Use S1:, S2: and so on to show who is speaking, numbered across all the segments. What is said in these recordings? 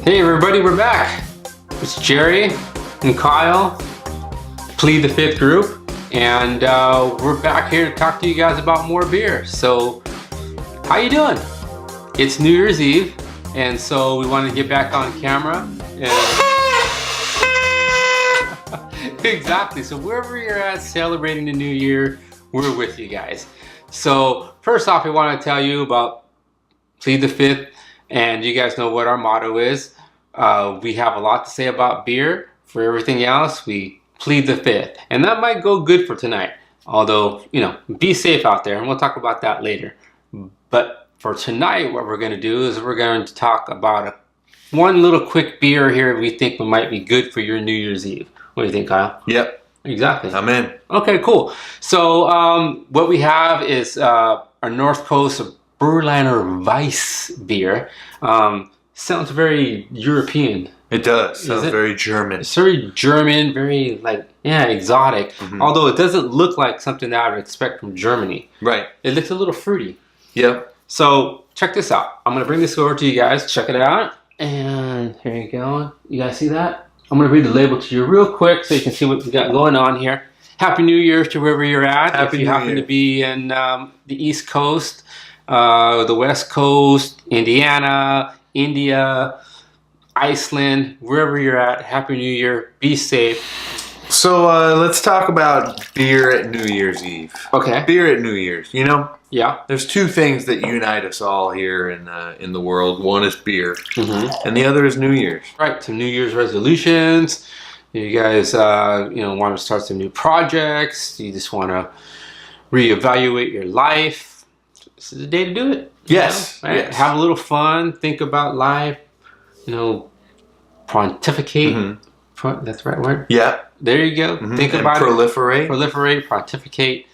S1: Hey everybody, we're back. It's Jerry and Kyle, Plead the Fifth group, and we're back here to talk to you guys about more beer. So, how you doing? It's New Year's Eve, and so we wanted to get back on camera. And exactly. So wherever you're at celebrating the New Year, we're with you guys. So first off, we want to tell you about Plead the Fifth, and you guys know what our motto is. We have a lot to say about beer. For everything else, we plead the fifth. And that might go good for tonight. Although, be safe out there, and we'll talk about that later. But for tonight, what we're going to do is we're going to talk about one little quick beer here we think might be good for your New Year's Eve. What do you think, Kyle? Yep. Exactly. I'm in. Okay, cool. So what we have is our North Coast Berliner Weisse beer. Sounds very European. It does. Sounds very German. It's very German, very exotic. Mm-hmm. Although it doesn't look like something that I would expect from Germany. Right. It looks a little fruity. Yep. So check this out. I'm going to bring this over to you guys. Check it out. And here you go. You guys see that? I'm going to read the label to you real quick so you can see what we got going on here. Happy New Year to wherever you're at. Happy New Year. If you happen to be in the East Coast, the West Coast, Indiana, India, Iceland, wherever you're at, Happy New Year. Be safe. So let's talk about beer at New Year's Eve. Okay. Beer at New Year's. Yeah. There's two things that unite us all here in the world. One is beer, mm-hmm. and the other is New Year's. Right. Some New Year's resolutions. You guys, want to start some new projects. You just want to reevaluate your life. This is the day to do it. Yes. Right? Yes. Have a little fun. Think about life. Pontificate. Mm-hmm. That's the right word? Yeah. There you go. Mm-hmm. Think about proliferate. It. Proliferate, pontificate,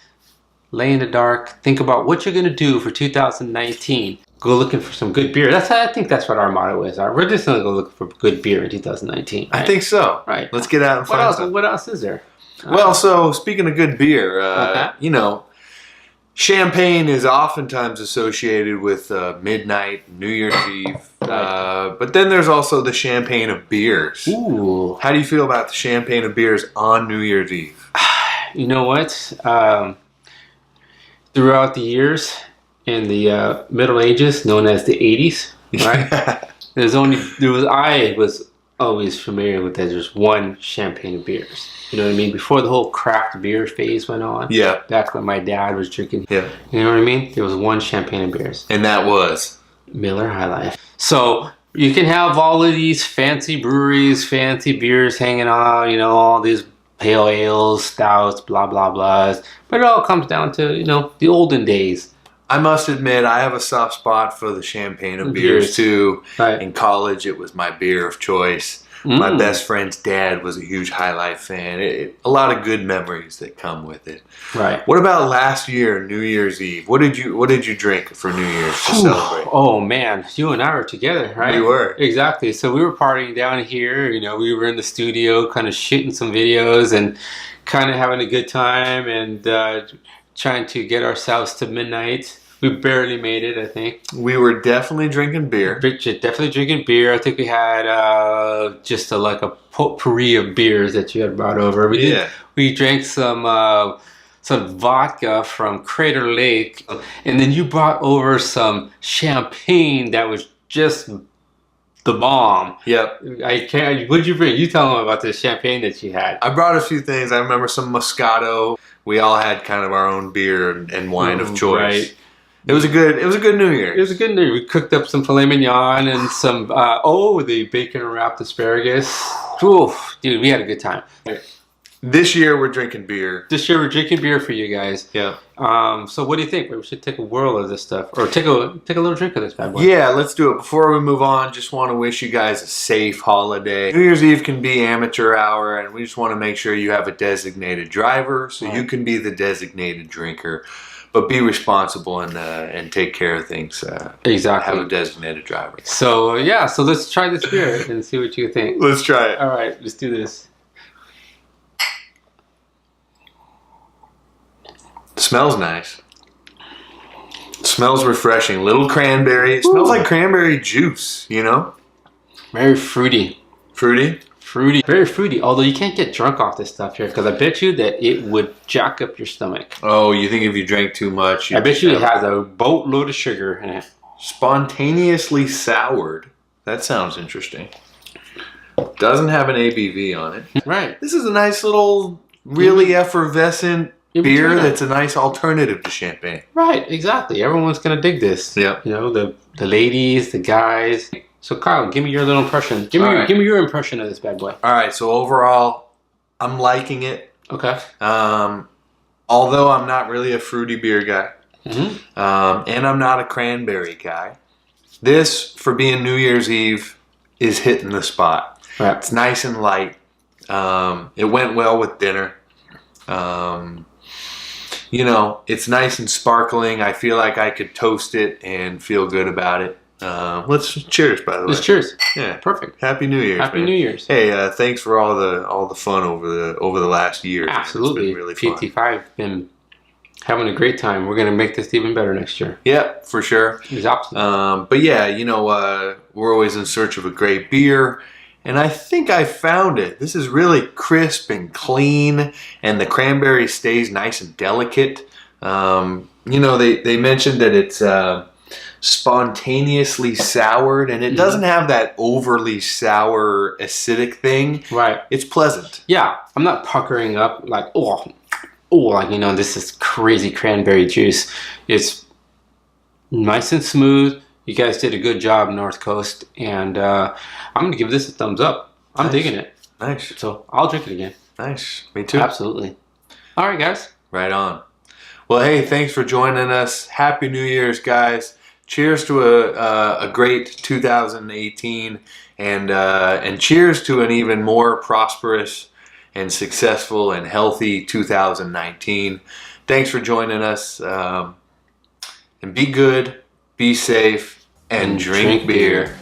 S1: lay in the dark. Think about what you're going to do for 2019. Go looking for some good beer. I think that's what our motto is. We're just going to go look for good beer in 2019. Right? I think so. Right. Let's get out and find some. What else is there? Well, so speaking of good beer, champagne is oftentimes associated with midnight, New Year's Eve. Right. But then there's also the champagne of beers. Ooh. How do you feel about the champagne of beers on New Year's Eve? You know what? Throughout the years in the Middle Ages, known as the 80s, right? I was always familiar with that. There's one champagne of beers. You know what I mean? Before the whole craft beer phase went on. Yeah. Back when my dad was drinking. Yeah. You know what I mean? There was one champagne of beers. And that was? Miller High Life. So you can have all of these fancy breweries, fancy beers hanging on, all these pale ales, stouts, blah, blah, blahs. But it all comes down to, the olden days. I must admit, I have a soft spot for the champagne of beers too. Right. In college, it was my beer of choice. My best friend's dad was a huge High Life fan. A lot of good memories that come with it. Right. What about last year, New Year's Eve? What did you drink for New Year's to celebrate? Oh man, you and I were together, right? We were. Exactly. So we were partying down here. We were in the studio, kind of shooting some videos and kind of having a good time and trying to get ourselves to midnight. We barely made it, I think. We were definitely drinking beer. Definitely drinking beer. I think we had just a potpourri of beers that you had brought over. We drank some vodka from Crater Lake. And then you brought over some champagne that was just the bomb. Yep. What'd you bring? You tell them about the champagne that you had. I brought a few things. I remember some Moscato. We all had kind of our own beer and wine of choice. Right. It was a good New Year. It was a good New Year. We cooked up some filet mignon and some the bacon wrapped asparagus. Oof, dude, we had a good time. This year we're drinking beer. This year we're drinking beer for you guys. Yeah. So what do you think? We should take a whirl of this stuff, or take a little drink of this bad boy. Yeah, let's do it. Before we move on, just want to wish you guys a safe holiday. New Year's Eve can be amateur hour, and we just want to make sure you have a designated driver, so you can be the designated drinker. But be responsible and take care of things. Exactly. Have a designated driver. So let's try this beer and see what you think. Let's try it. All right, let's do this. Smells nice. Smells refreshing. Little cranberry. It smells like cranberry juice, Very fruity.
S2: Fruity?
S1: Fruity. Very fruity. Although you can't get drunk off this stuff here because I bet you that it would jack up your stomach.
S2: Oh, you think if you drank too much...
S1: I bet you it has a boatload of sugar in it.
S2: Spontaneously soured. That sounds interesting. Doesn't have an ABV on it.
S1: Right.
S2: This is a nice little, really effervescent beer that's a nice alternative to champagne.
S1: Right, exactly. Everyone's going to dig this.
S2: Yeah.
S1: You know, the ladies, the guys. So Kyle, give me your little impression. Give me your impression of this bad boy.
S2: All right, so overall, I'm liking it.
S1: Okay.
S2: Although I'm not really a fruity beer guy. And I'm not a cranberry guy. This, for being New Year's Eve, is hitting the spot.
S1: Right.
S2: It's nice and light. It went well with dinner. You know, it's nice and sparkling. I feel like I could toast it and feel good about it. Let's cheers, by the way.
S1: Let's cheers.
S2: Yeah,
S1: perfect.
S2: Happy New Year's,
S1: Happy New Year's.
S2: Hey, thanks for all the fun over the last year.
S1: Absolutely.
S2: It's been really fun.
S1: PT5 been having a great time. We're gonna make this even better next year.
S2: Yeah, for sure.
S1: Exactly.
S2: But yeah, you know, we're always in search of a great beer. And I think I found it. This is really crisp and clean, and the cranberry stays nice and delicate. You know, they mentioned that it's spontaneously soured, and it doesn't have that overly sour acidic thing.
S1: Right.
S2: It's pleasant.
S1: Yeah, I'm not puckering up like, oh, like, you know, this is crazy cranberry juice. It's nice and smooth. You guys did a good job, North Coast, and I'm going to give this a thumbs up. I'm digging it.
S2: Nice.
S1: So I'll drink it again.
S2: Nice. Me too.
S1: Absolutely. All right, guys.
S2: Right on. Well, hey, thanks for joining us. Happy New Year's, guys. Cheers to a great 2018, and cheers to an even more prosperous and successful and healthy 2019. Thanks for joining us. And be good. Be safe and drink beer.